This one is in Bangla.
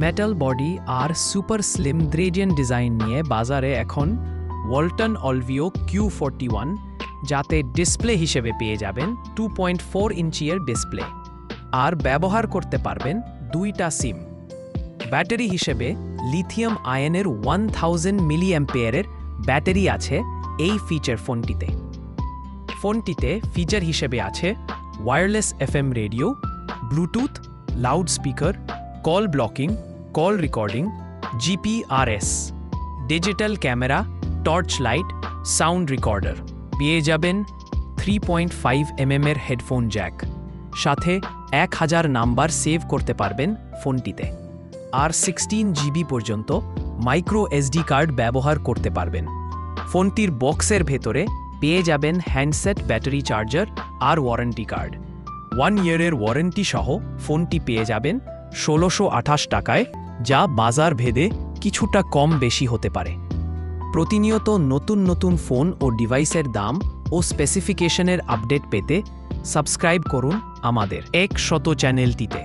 মেটাল বডি আর সুপার স্লিম গ্রেডিয়েন্ট ডিজাইন নিয়ে বাজারে এখন ওয়ালটন অলভিও Q41, যাতে ডিসপ্লে হিসেবে পেয়ে যাবেন 2.4 ইঞ্চিয়ের ডিসপ্লে আর ব্যবহার করতে পারবেন দুইটা সিম। ব্যাটারি হিসেবে লিথিয়াম আয়নের 1000 মিলিঅ্যাম্পিয়ারের ব্যাটারি আছে এই ফিচার ফোনটিতে। ফোনটিতে ফিচার হিসেবে আছে wireless FM radio, Bluetooth, loud speaker, call blocking, call recording, GPRS, digital camera, torch light, sound recorder. পেয়ে যাবেন 3.5mm এর হেডফোন জ্যাক, সাথে 1000 নাম্বার সেভ করতে পারবেন ফোনটিতে, আর 16GB পর্যন্ত মাইক্রো SD কার্ড ব্যবহার করতে পারবেন। ফোনটির বক্সের ভেতরে পেয়ে যাবেন হ্যান্ডসেট, ব্যাটারি চার্জার আর ওয়ারেন্টি কার্ড। 1 ইয়ারের ওয়ারেন্টি সহ ফোনটি পেয়ে যাবেন 1628 টাকায়, যা বাজার ভেদে কিছুটা কম বেশি হতে পারে। প্রতিনিয়ত নতুন নতুন ফোন ও ডিভাইসের দাম ও স্পেসিফিকেশনের আপডেট পেতে সাবস্ক্রাইব করুন আমাদের 100 চ্যানেলটিতে।